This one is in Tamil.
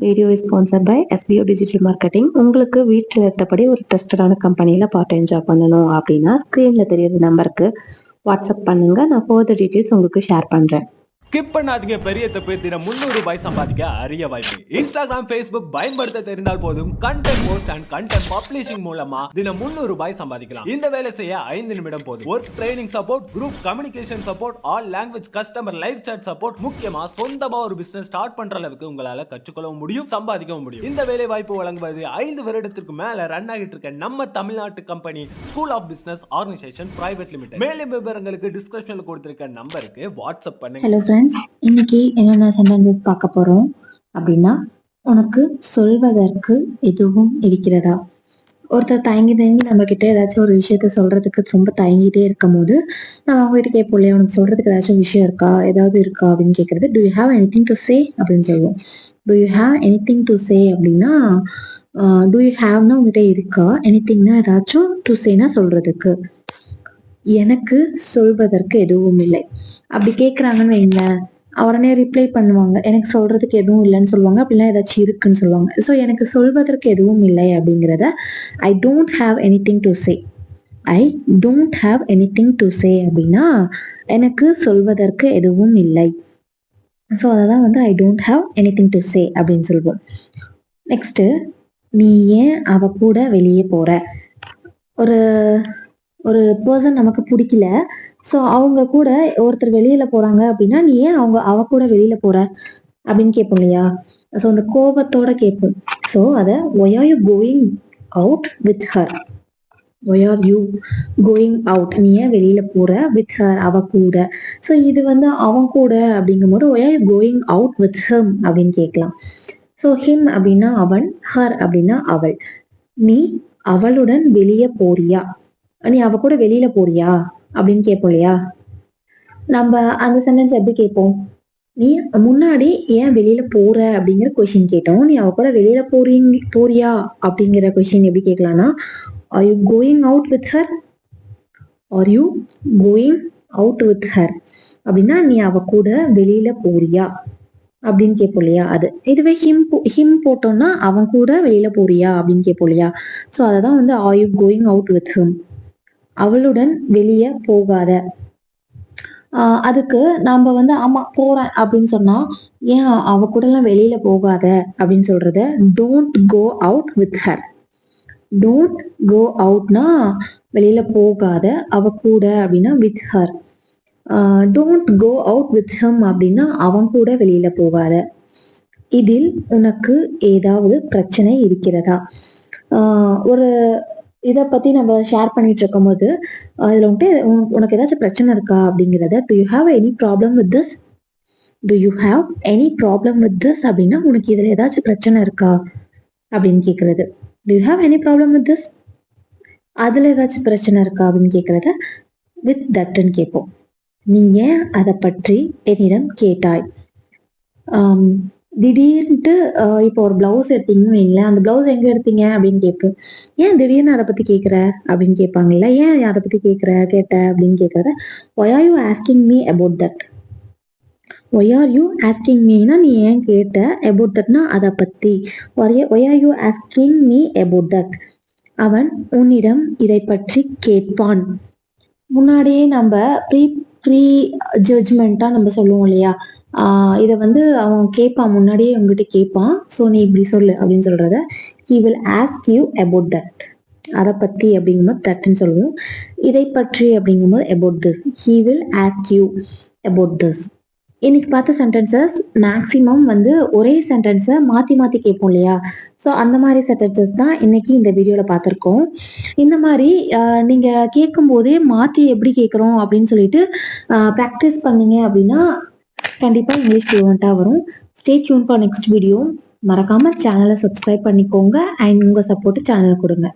Video is sponsored by SBO digital marketing. உங்களுக்கு வீட்டில் இருந்தபடி ஒரு ட்ரஸ்டடான கம்பெனியில் பார்ட் டைம் ஜாப் பண்ணணும் அப்படின்னா ஸ்க்ரீனில் தெரியுற நம்பருக்கு வாட்ஸ்அப் பண்ணுங்கள். நான் ஃபர்தர் டீட்டெயில்ஸ் உங்களுக்கு ஷேர் பண்ணுறேன். ஸ்கிப் பண்ணாதீங்க. பெரிய தப்பு. தினம் 300 ரூபாய் சம்பாதிக்க அரிய வாய்ப்பு. இன்ஸ்டாகிராம், Facebook பயன்படுத்த தெரிந்தால் போதும். Content post and content publishing மூலமா தினம் 300 ரூபாய் சம்பாதிக்கலாம். இந்த வேலை செய்ய 5 நிமிடம் போதும். Work training support, group communication support, all language customer live chat support, முக்கியமா சொந்தமா ஒரு பிசினஸ் ஸ்டார்ட் பண்ற அளவுக்கு உங்களால கற்றுக்கொள்ளவும் முடியும், சம்பாதிக்கவும் முடியும். இந்த வேலை வாய்ப்பு வழங்குவது 5 வருடத்திற்கு மேல ரன் ஆகிட்டு இருக்க நம்ம தமிழ்நாட்டு company school of business organisation private limited. மேலும் விவரங்களுக்கு டிஸ்கிரிப்ஷன்ல கொடுத்திருக்க நம்பருக்கு வாட்ஸ்அப் பண்ணுங்க. இன்னைக்கு என்னென்ன சென்டென்சஸ் பார்க்க போறோம் அப்படின்னா, உனக்கு சொல்வதற்கு எதுவும் இருக்கிறதா? ஒருத்தர் தயங்கி நம்ம கிட்ட ஏதாச்சும் ஒரு விஷயத்த சொல்றதுக்கு ரொம்ப தயங்கிட்டே இருக்கும் போது நம்ம அவங்க கிட்ட கேட்போம் இல்லையா, உனக்கு சொல்றதுக்கு ஏதாச்சும் விஷயம் இருக்கா, ஏதாவது இருக்கா அப்படின்னு கேட்கறது. To you have anything to say அப்படின்னு சொல்லுவோம். To you have anything to say அப்படின்னா, டு யூ ஹாவ்னா உங்ககிட்ட இருக்கா, எனிதிங்னா ஏதாச்சும், டு சேனா சொல்றதுக்கு. எனக்கு சொல்வதற்கு எதுவும் இல்லை அப்படி கேட்குறாங்கன்னு வைங்களேன், உடனே ரிப்ளை பண்ணுவாங்க, எனக்கு சொல்றதுக்கு எதுவும் இல்லைன்னு சொல்லுவாங்க, அப்படின்னா ஏதாச்சும் இருக்குன்னு சொல்லுவாங்க. ஸோ எனக்கு சொல்வதற்கு எதுவும் இல்லை அப்படிங்கிறத I don't have anything to say. I don't have anything to say அப்படின்னா எனக்கு சொல்வதற்கு எதுவும் இல்லை. ஸோ அதை தான் வந்து I don't have anything to say அப்படின்னு சொல்லுவோம். நெக்ஸ்ட்டு, நீ ஏன் அவ கூட வெளியே போற? ஒரு ஒரு பர்சன் நமக்கு பிடிக்கல, ஸோ அவங்க கூட ஒருத்தர் வெளியில போறாங்க அப்படின்னா, நீ ஏன் அவ கூட வெளியில போற அப்படின்னு கேட்போம் இல்லையா? ஸோ அந்த கோபத்தோட கேட்போம். ஸோ அதை why are you going out with her? Why are you going out? நீ ஏன் வெளியில போற வித் ஹர், அவ கூட. ஸோ இது வந்து அவன் கூட அப்படிங்கும் போது why are you going out with him அப்படின்னு கேட்கலாம். ஸோ ஹிம் அப்படின்னா அவன், ஹர் அப்படின்னா அவள். நீ அவளுடன் வெளியே போறியா? நீ அவ கூட வெளியில போறியா அப்படின்னு கேட்போம் இல்லையா? நம்ம அந்த சென்டென்ஸ் எப்படி கேட்போம்? நீ முன்னாடி ஏன் வெளியில போற அப்படிங்கிற கொஸ்டின் கேட்டோம். நீ அவ கூட வெளியில போறியா அப்படிங்கிற கொஸ்டின் எப்படி கேட்கலாம்னா, are you going out with her? Are you going out with her அப்படின்னா நீ அவ கூட வெளியில போறியா அப்படின்னு கேட்போம் இல்லையா? அது இதுவே ஹிம் போட்டோம்னா அவன் கூட வெளியில போறியா அப்படின்னு கேட்போம் இல்லையா? ஸோ அததான் வந்து R you going out with him. அவளுடன் வெளியே போகாத. அதுக்கு நாம வந்து ஆமா போறேன் அப்படின்னு சொன்னா, ஏன் அவ கூட எல்லாம் வெளியில போகாத அப்படின்னு சொல்றத don't go out with her. Don't go அவுட்னா வெளியில போகாத, அவ கூட அப்படின்னா with her. Don't go out with him அப்படின்னா அவன் கூட வெளியில போகாத. இதில் உனக்கு ஏதாவது பிரச்சனை இருக்கிறதா? ஒரு இதை பத்தி நம்ம ஷேர் பண்ணிட்டு இருக்கும் போது இதுல வந்துட்டு உனக்கு ஏதாச்சும் பிரச்சனை இருக்கா அப்படிங்கிறத, to you have any problem with this? To you have any problem with this அப்படின்னா உனக்கு இதுல ஏதாச்சும் பிரச்சனை இருக்கா அப்படின்னு கேட்கறது. To you have any problem with this? அதுல ஏதாச்சும் பிரச்சனை இருக்கா அப்படின்னு கேட்கறத வித் தட்ன்னு கேட்போம். நீ ஏன் அதை பற்றி என்னிடம் கேட்டாய்? திடீர்னுட்டு இப்போ ஒரு பிளவுஸ் எடுத்தீங்கன்னு வைங்களேன், அந்த பிளவுஸ் எங்க எடுத்தீங்க அப்படின்னு கேட்போம். ஏன் திடீர்னு அதை பத்தி கேட்குற அப்படின்னு கேட்பாங்கல்ல. ஏன் அதை பத்தி கேட்ட அப்படின்னு கேட்கறத why are you asking me about that? Why are you asking மீனா நீ ஏன் கேட்ட, அபவுட் தட்னா அதை பத்தி. Why are you asking me about that? அவன் உன்னிடம் இதை பற்றி கேட்பான். முன்னாடியே நம்ம ப்ரீ ஜட்ஜ்மெண்டா நம்ம சொல்லுவோம் இல்லையா? இதை வந்து அவன் கேட்பான், முன்னாடியே உங்ககிட்ட கேட்பான். ஸோ நீ இப்படி சொல்லு அப்படின்னு சொல்றத he will ask you about that. அதை பத்தி அப்படிங்கும்போது தட்ன்னு சொல்லுவோம். இதை பற்றி அப்படிங்கும்போது about this. he will ask you about this. இன்னைக்கு பார்த்த சென்டென்சஸ் மேக்சிமம் வந்து ஒரே சென்டென்ஸை மாற்றி கேட்போம் இல்லையா? ஸோ அந்த மாதிரி சென்டென்சஸ் தான் இன்னைக்கு இந்த வீடியோவில் பார்த்துருக்கோம். இந்த மாதிரி நீங்கள் கேட்கும் போதே மாற்றி எப்படி கேட்குறோம் அப்படின்னு சொல்லிட்டு ப்ராக்டிஸ் பண்ணீங்க அப்படின்னா கண்டிப்பாக இங்கிலீஷ் ஃப்ளூவெண்ட்டாக வரும். Stay tune for next video. மறக்காமல் சேனலை சப்ஸ்கிரைப் பண்ணிக்கோங்க அண்ட் உங்கள் சப்போர்ட்டு சேனலை கொடுங்க.